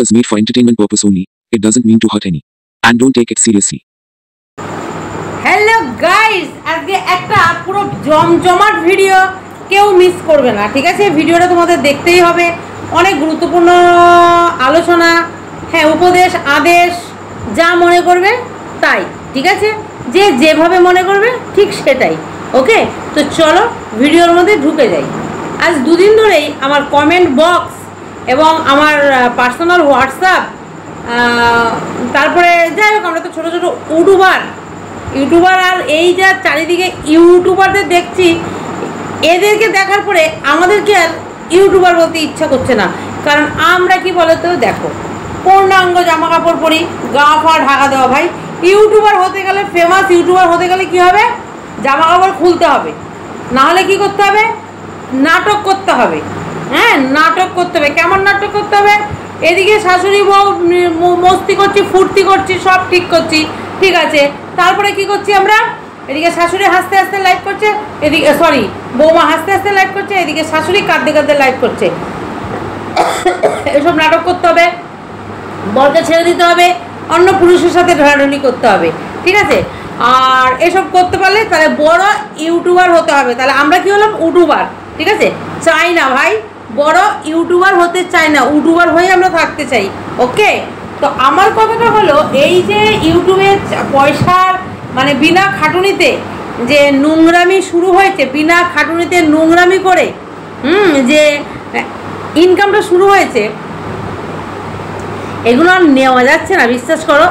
is made for entertainment purpose only. It doesn't mean to hurt any. And don't take it seriously. Hello guys, আজকে একটা পুরো জমজমাট video, কেউ miss করবে না, ঠিক আছে? ভিডিওটা তোমাদের দেখতেই হবে। অনেক গুরুত্বপূর্ণ আলোচনা, হ্যাঁ, উপদেশ আদেশ, যা মনে করবে তাই, ঠিক আছে? যে যেভাবে মনে করবে ঠিক সেটাই, ওকে? তো চলো ভিডিওর মধ্যে ঢুকে যাই। আজ দুদিন ধরেই আমার কমেন্ট বক্স এবং আমার পার্সোনাল হোয়াটসঅ্যাপ, তারপরে যাই হোক, আমরা তো ছোটো ছোটো ইউটিউবার আর এই যা চারিদিকে ইউটিউবারদের দেখছি, এদেরকে দেখার পরে আমাদেরকে আর ইউটিউবার বলতে ইচ্ছা করছে না। কারণ আমরা কি বলো তো, দেখো, পূর্ণাঙ্গ জামা কাপড় পরি, গা ফা ঢাকা দেওয়া। ভাই, ইউটিউবার হতে গেলে, ফেমাস ইউটিউবার হতে গেলে কি হবে? জামা কাপড় খুলতে হবে, না হলে কি করতে হবে? নাটক করতে হবে। হ্যাঁ, নাটক করতে হবে। কেমন নাটক করতে হবে? এদিকে শাশুড়ি বউ মস্তি করছি, ফুর্তি করছি, সব ঠিক করছি, ঠিক আছে। তারপরে কি করছি আমরা? এদিকে শাশুড়ি হাসতে হাসতে লাইভ করছে, এদিকে বৌমা হাসতে হাসতে লাইভ করছে, এদিকে শাশুড়ি কাঁদতে কাঁদতে লাইভ করছে। এসব নাটক করতে হবে, বরকে ছেড়ে দিতে হবে, অন্য পুরুষের সাথে ঢলাঢলি করতে হবে, ঠিক আছে? আর এসব করতে পারলে তাহলে বড় ইউটিউবার হতে হবে। তাহলে আমরা কি হলাম? ইউটিউবার, ঠিক আছে? চাই না ভাই, বড় ইউটিউবার হতে চাই না, ইউটিউবার হয়ে আমরা থাকতে চাই, ওকে? তো আমার কথাটা হলো, এই যে ইউটিউবে পয়সার মানে বিনা খাটুনিতে যে নোংরামি শুরু হয়েছে, বিনা খাটুনিতে নোংরামি করে যে ইনকামটা শুরু হয়েছে, এগুলো আর নেওয়া যাচ্ছে না, বিশ্বাস করো।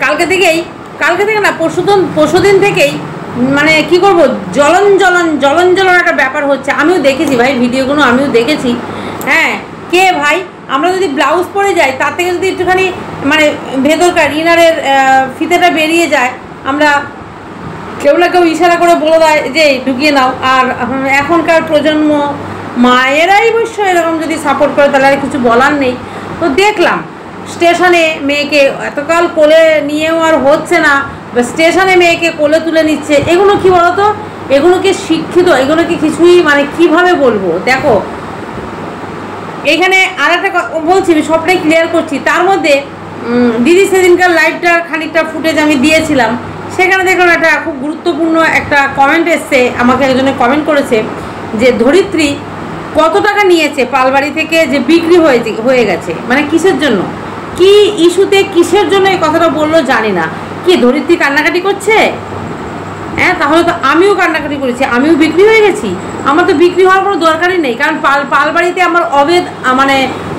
কালকে থেকে না, পরশুদিন থেকেই মানে কি করব, জ্বলন একটা ব্যাপার হচ্ছে। আমিও দেখেছি ভাই ভিডিওগুলো, আমিও দেখেছি। হ্যাঁ, কে ভাই, আমরা যদি ব্লাউজ পরে যাই, তার থেকে যদি একটুখানি মানে ভেতরকার ইনারের ফিতেটা বেরিয়ে যায়, আমরা কেউ না কেউ ইশারা করে বলে দেয় যে ঢুকিয়ে নাও। আর এখনকার প্রজন্ম মায়েরাই অবশ্য এরকম যদি সাপোর্ট করে, তাহলে আর কিছু বলার নেই। তো দেখলাম স্টেশনে মেয়েকে এতকাল কোলে নিয়েও আর হচ্ছে না, স্টেশনে মেয়েকে কোলে তুলে নিচ্ছে। এগুলো কি বলতো, এগুলোকে শিক্ষিত, এগুলোকে কিছুই মানে কিভাবে বলবো? দেখো, এখানে আর একটা বলছি, আমি সবটাই ক্লিয়ার করছি। তার মধ্যে দিদি সেদিনকার লাইভটার খানিকটা ফুটেজ আমি দিয়েছিলাম, সেখানে দেখলাম একটা খুব গুরুত্বপূর্ণ একটা কমেন্ট এসছে। আমাকে একজনে কমেন্ট করেছে যে ধরিত্রী কত টাকা নিয়েছে পালবাড়ি থেকে, যে বিক্রি হয়ে গেছে, মানে কিসের জন্য, কি ইস্যুতে, কিসের জন্য এই কথাটা বললো জানি না। কি ধরিত্রী কান্নাকাটি করছে? হ্যাঁ, তাহলে তো আমিও কান্নাকাটি করেছি, আমিও বিক্রি হয়ে গেছি। আমার তো বিক্রি হওয়ার কোনো দরকারই নেই, কারণ পালবাড়িতে আমার অবেধ মানে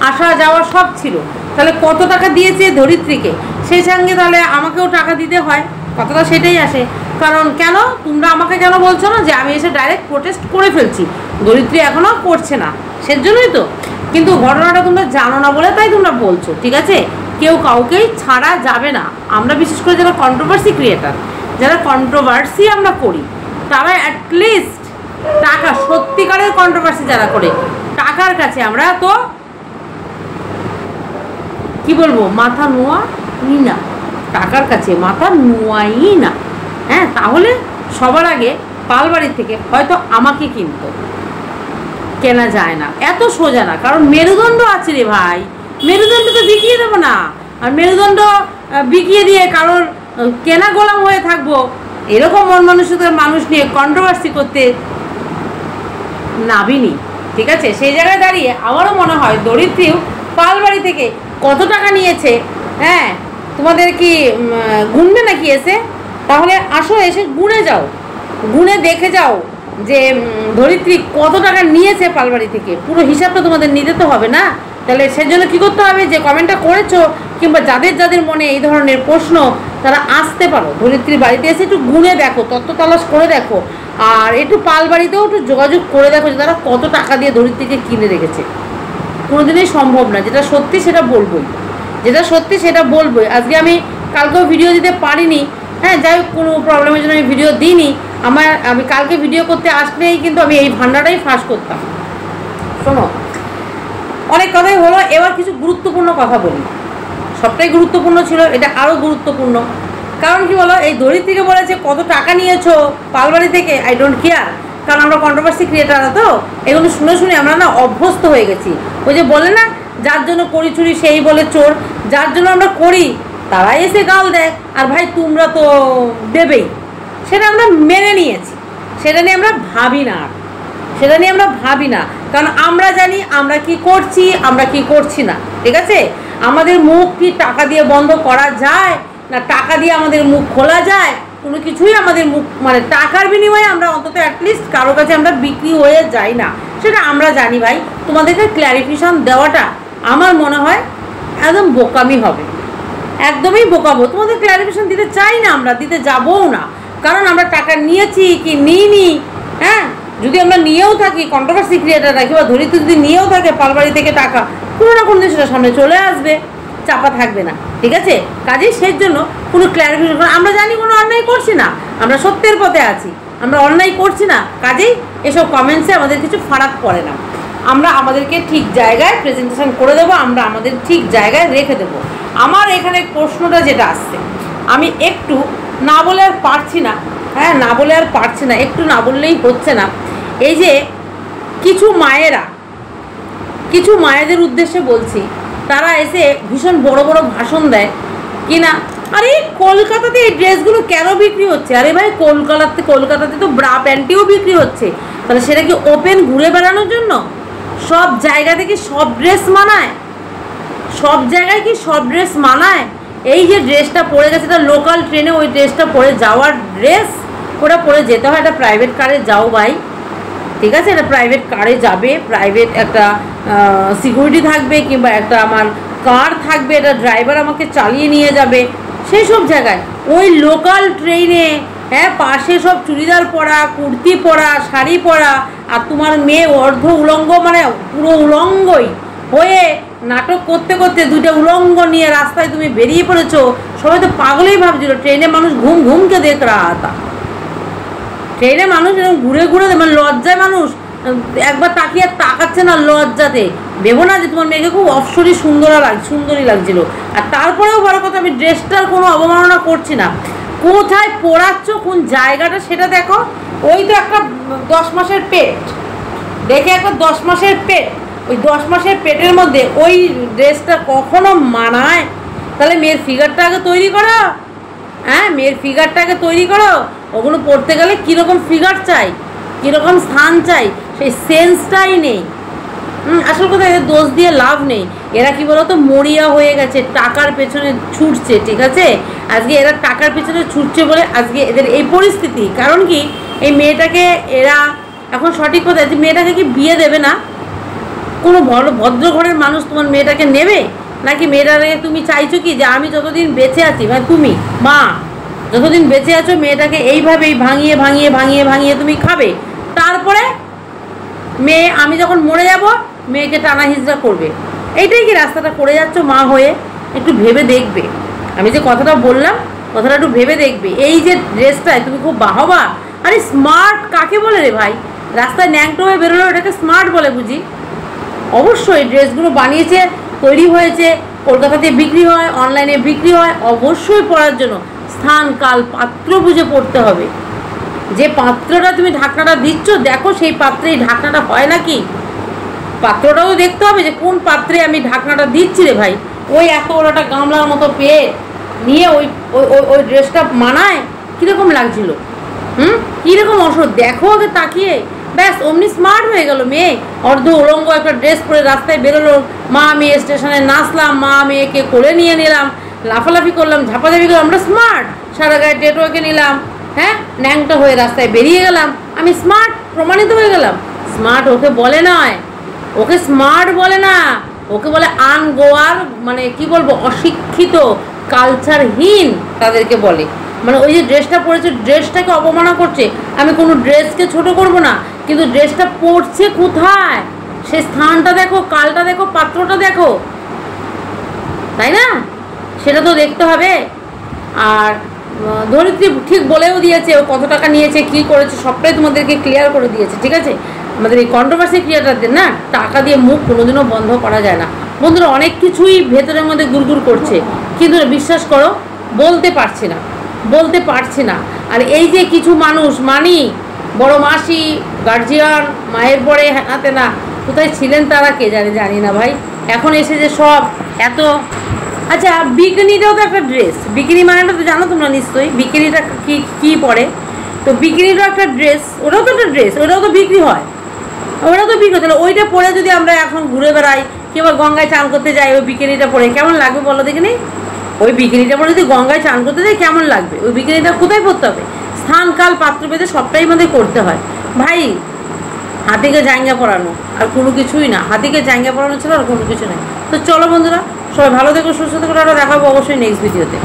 আসা যাওয়া সব ছিল। তাহলে কত টাকা দিয়েছে ধরিত্রীকে, সেই সঙ্গে তাহলে আমাকেও টাকা দিতে হয়, কথাটা সেটাই আসে। কারণ কেন তোমরা আমাকে কেন বলছো না যে আমি এসে ডাইরেক্ট প্রোটেস্ট করে ফেলছি, ধরিত্রী এখনও করছে না, সেজন্যই তো। কিন্তু ঘটনাটা তোমরা জানো না বলে তাই তোমরা বলছো, ঠিক আছে? কেউ কাউকেই ছাড়া যাবে না। আমরা বিশেষ করে যারা কন্ট্রোভার্সি ক্রিয়েটার, যারা কন্ট্রোভার্সি আমরা করি, তারা অ্যাটলিস্ট টাকা, সত্যিকারের কন্ট্রোভার্সি যারা করে, টাকার কাছে আমরা তো কি বলবো, মাথা নোয়াই না, টাকার কাছে মাথা নোয়াই না। হ্যাঁ, তাহলে সবার আগে পালবাড়ি থেকে হয়তো আমাকে কিন্তু কেনা যায় না, এত সোজা না। কারণ মেরুদণ্ড আছে রে ভাই, মেরুদণ্ড তো বিকিয়ে দেবো না। আর মেরুদণ্ড বিকিয়ে দিয়ে কারোর কেনা গোলাম হয়ে থাকবো, এরকম মন মানসিকতার মানুষ নিয়ে কন্ট্রোভার্সি করতে নাবিনি, ঠিক আছে? সেই জায়গায় দাঁড়িয়ে আমারও মনে হয় ধরিত্রীও পালবাড়ি থেকে কত টাকা নিয়েছে, হ্যাঁ, তোমাদের কি গুনবে নাকি এসে? তাহলে আসো, এসে গুনে যাও, গুনে দেখে যাও যে ধরিত্রী কত টাকা নিয়েছে পালবাড়ি থেকে। পুরো হিসাবটা তোমাদের নিতে তো হবে না? তাহলে সেজন্য কী করতে হবে, যে কমেন্টটা করেছো কিংবা যাদের মনে এই ধরনের প্রশ্ন, তারা আসতে পারো ধরিত্রীর বাড়িতে এসে একটু গুনে দেখো, তত্ত্ব তালাশ করে দেখো, আর একটু পালবাড়িতেও একটু যোগাযোগ করে দেখো যে তারা কত টাকা দিয়ে ধরিত্রীকে কিনে রেখেছে। কোনোদিনই সম্ভব না, যেটা সত্যি সেটা বলবোই, আজকে আমি কালকেও ভিডিও দিতে পারিনি, হ্যাঁ, যাই হোক, কোনো প্রবলেমের জন্য আমি ভিডিও দিইনি। আমি কালকে ভিডিও করতে আসলেই কিন্তু আমি এই ভান্ডারটাই ফাঁস করতাম। শোনো, অনেক কথাই হলো, এবার কিছু গুরুত্বপূর্ণ কথা বলি। সবটাই গুরুত্বপূর্ণ ছিল, এটা আরও গুরুত্বপূর্ণ। কারণ কি বলো, এই ধরিত্রীকে বলেছে কত টাকা নিয়েছো পালবাড়ি থেকে, আই ডোন্ট কেয়ার। কারণ আমরা কন্ট্রোভার্সি ক্রিয়েটার তো এগুলো শুনে শুনে আমরা না অভ্যস্ত হয়ে গেছি। ওই যে বলে না, যার জন্য করি চুরি সেই বলে চোর, যার জন্য আমরা করি তারাই এসে গাল দেয়, আর ভাই তোমরা তো দেবেই, সেটা আমরা মেনে নিয়েছি, সেটা নিয়ে আমরা ভাবি না, সেটা নিয়ে আমরা ভাবি না, কারণ আমরা জানি আমরা কি করছি, আমরা কি করছি না। ঠিক আছে, আমাদের মুখ কি টাকা দিয়ে বন্ধ করা যায় না টাকা দিয়ে আমাদের মুখ খোলা যায়? কোনো কিছুই আমাদের মুখ মানে টাকার বিনিময়ে আমরা অন্তত অ্যাটলিস্ট কারো কাছে আমরা বিক্রি হয়ে যাই না, সেটা আমরা জানি ভাই। তোমাদেরকে ক্ল্যারিফিকেশন দেওয়াটা আমার মনে হয় একদম বোকামি হবে, একদমই বোকাবো। তোমাদের ক্ল্যারিফিকেশন দিতে চাই না, আমরা দিতে যাবও না, কারণ আমরা টাকা নিয়েছি কি নিইনি। হ্যাঁ, যদি আমরা নিয়েও থাকি কন্ট্রোভার্সি ক্রিয়েটাররা কিংবা ধরিত্রী যদি নিয়েও থাকে পালবাড়ি থেকে টাকা, কোনো না কোনো দিন সেটা সামনে চলে আসবে, চাপা থাকবে না। ঠিক আছে, কাজেই সেই জন্য কোনো ক্ল্যারিফিকেশন, আমরা জানি কোনো অন্যায় করছি না, আমরা সত্যের পথে আছি, আমরা অন্যায় করছি না, কাজেই এসব কমেন্টসে আমাদের কিছু ফারাক পড়ে না। আমরা আমাদেরকে ঠিক জায়গায় প্রেজেন্টেশন করে দেবো, আমরা আমাদের ঠিক জায়গায় রেখে দেবো। আমার এখানে প্রশ্নটা যেটা আসছে, আমি একটু না বলে আর পারছি না, হ্যাঁ না বলে আর পারছি না, একটু না বললেই হচ্ছে না। এই যে কিছু মায়েরা, কিছু মায়েদের উদ্দেশ্যে বলছি, তারা এসে ভীষণ বড় বড় ভাষণ দেয় কি না, আরে কলকাতাতে এই ড্রেসগুলো কেন বিক্রি হচ্ছে? আরে ভাই কলকাতাতে তো ব্রা প্যান্টিও বিক্রি হচ্ছে, তাহলে সেটা কি ওপেন ঘুরে বেড়ানোর জন্য? সব জায়গা থেকে সব ড্রেস মানায়? সব জায়গায় কি সব ড্রেস মানায়? এই যে ড্রেসটা পরে গেছে, এটা লোকাল ট্রেনে ওই ড্রেসটা পরে যাওয়ার ড্রেস, ওটা পরে যেতে হয়, এটা প্রাইভেট কারে যাও ভাই, ঠিক আছে, এটা প্রাইভেট কারে যাবে, প্রাইভেট একটা সিকিউরিটি থাকবে কিংবা একটা আমার কার থাকবে, এটা ড্রাইভার আমাকে চালিয়ে নিয়ে যাবে, সেই সব জায়গায় ওই লোকাল ট্রেনে হ্যাঁ পাশে সব চুড়িদার পরা, কুর্তি পরা, শাড়ি পরা, আর তোমার মেয়ে অর্ধ উলঙ্গ মানে পুরো উলঙ্গই হয়ে নাটক করতে করতে দুইটা উলঙ্গ নিয়ে রাস্তায় তুমি বেরিয়ে পড়েছো। সবাই তো পাগলেই ভাবছিল, ট্রেনে মানুষ ঘুম ঘুমকে দেখ রাহা থা, ট্রেনে মানুষ এরকম ঘুরে ঘুরে মানে লজ্জায় মানুষ একবার তাকিয়ে তাকাচ্ছে না লজ্জাতে, ভেবো না যে তোমার মেয়েকে খুব অপসরী সুন্দরী লাগছিল। আর তারপরেও বড় কথা, আমি ড্রেসটার কোনো অবমাননা করছি না, কোথায় পড়াচ্ছ কোন জায়গাটা সেটা দেখো। ওই তো একটা 10 মাসের পেট, দেখে একটা 10 মাসের পেট, ওই 10 মাসের পেটের মধ্যে ওই ড্রেসটা কখনো মানায়? তাহলে মেয়ের ফিগারটা আগে তৈরি করো, হ্যাঁ মেয়ের ফিগারটাকে তৈরি করো, ওগুলো পড়তে গেলে কীরকম ফিগার চাই, কীরকম স্থান চাই, সেই সেন্সটাই নেই। আসল কথা, এদের দোষ দিয়ে লাভ নেই, এরা কি বলতো মরিয়া হয়ে গেছে, টাকার পেছনে ছুটছে। ঠিক আছে, আজকে এরা টাকার পেছনে ছুটছে বলে আজকে এদের এই পরিস্থিতি। কারণ কি, এই মেয়েটাকে এরা এখন সঠিক কথা, যে মেয়েটাকে কি বিয়ে দেবে না? কোনো ভদ্র ঘরের মানুষ তোমার মেয়েটাকে নেবে নাকি? মেয়েটাকে তুমি চাইছো কি যে আমি যতদিন বেঁচে আছি, মানে তুমি মা যতদিন বেঁচে আছো মেয়েটাকে এইভাবেই ভাঙিয়ে ভাঙিয়ে ভাঙিয়ে ভাঙিয়ে তুমি খাবে, তারপরে মেয়ে আমি যখন মরে যাব মেয়েকে টানা হিজড়া করবে? এইটাই কি রাস্তাটা করে যাচ্ছ মা হয়ে? একটু ভেবে দেখবে, আমি যে কথাটা বললাম কথাটা একটু ভেবে দেখবে। এই যে ড্রেসটায় তুমি খুব বাহবা, আরে স্মার্ট কাকে বলে রে ভাই? রাস্তায় ন্যাংটো হয়ে বেরোলো এটাকে স্মার্ট বলে বুঝি? অবশ্যই ড্রেসগুলো বানিয়েছে, তৈরি হয়েছে, কলকাতাতে বিক্রি হয়, অনলাইনে বিক্রি হয়, অবশ্যই পরার জন্য স্থান কাল পাত্র বুঝে পড়তে হবে। যে পাত্রটা তুমি ঢাকনাটা দিচ্ছ দেখো সেই পাত্রে এই ঢাকনাটা হয় নাকি, পাত্রটাও দেখতে হবে যে কোন পাত্রে আমি ঢাকনাটা দিচ্ছি রে ভাই। ওই এত বড় একটা গামলার মতো পেয়ে নিয়ে ওই ওই ড্রেসটা মানায় কীরকম লাগছিল? কীরকম দেখো ওকে তাকিয়ে, ব্যাস অমনি স্মার্ট হয়ে গেল মেয়ে। অর্ধ উলঙ্গ একটা ড্রেস পরে রাস্তায় বেরোলো, মা মেয়ে স্টেশনে নাচলাম, মা মেয়েকে কোলে নিয়ে নিলাম, লাফালাফি করলাম, ঝাপাঝাপি করলাম, আমরা স্মার্ট। সারা গায়ে টেটওয়ার্কে নিলাম, হ্যাঁ ন্যাংটা হয়ে রাস্তায় বেরিয়ে গেলাম, আমি স্মার্ট প্রমাণিত হয়ে গেলাম। স্মার্ট ওকে বলে নয়, ওকে স্মার্ট বলে না, ওকে বলে আনগোয়ার, মানে কি বলবো, অশিক্ষিত কালচারহীন তাদেরকে বলে। মানে ওই যে ড্রেসটা পরেছে ড্রেসটাকে অপমাননা করছে। আমি কোনো ড্রেসকে ছোট করব না, কিন্তু ড্রেসটা পরছে কোথায় সে স্থানটা দেখো, কালটা দেখো, পাত্রটা দেখো, তাই না? সেটা তো দেখতে হবে। আর ধরিত্রী ঠিক বলেও দিয়েছে ও কত টাকা নিয়েছে, কি করেছে, সবটাই তোমাদেরকে ক্লিয়ার করে দিয়েছে। ঠিক আছে, আমাদের এই কন্ট্রোভার্সি ক্রিয়েটারদের না টাকা দিয়ে মুখ কোনোদিনও বন্ধ করা যায় না। বন্ধুরা অনেক কিছুই ভেতরের মধ্যে গুড়গুড় করছে, কিন্তু বিশ্বাস করো বলতে পারছি না। আর এই যে কিছু মানুষ বড় মাসি, গার্জিয়ান, মায়ের পরে হাতে না কোথায় ছিলেন তারা কে জানে, জানি না ভাই। এখন এসে যে সব এত, আচ্ছা বিকিনিটাও তো একটা ড্রেস, বিকিনি মানেটা তো জানো তোমরা নিশ্চয়ই, বিকিনিটা কী পরে, তো বিকিনিটাও একটা ড্রেস, ওটাও তো একটা ড্রেস, ওটাও তো বিক্রি হয়, ওটাও তো বিক্রি হয়। তাহলে ওইটা পরে যদি আমরা এখন ঘুরে বেড়াই, কিংবা গঙ্গায় চান করতে যাই ওই বিকিনিটা পরে, কেমন লাগবে বলো দেখিনি? ওই বিকিনিটা পরে যদি গঙ্গায় চান করতে যাই কেমন লাগবে? ওই বিকিনিটা কোথায় পরতে হবে? স্থান কাল পাত্র ভেদে সবটাই আমাদের করতে হয় ভাই। হাতিকে জাঙ্গা পরানো আর কোনো কিছুই না, হাতিকে জাঙ্গা পরানো ছাড়া আর কোনো কিছু নেই। তো চলো বন্ধুরা, সবাই ভালো থেকো, সুস্থ থেকো, দেখাবো অবশ্যই নেক্সট ভিডিওতে।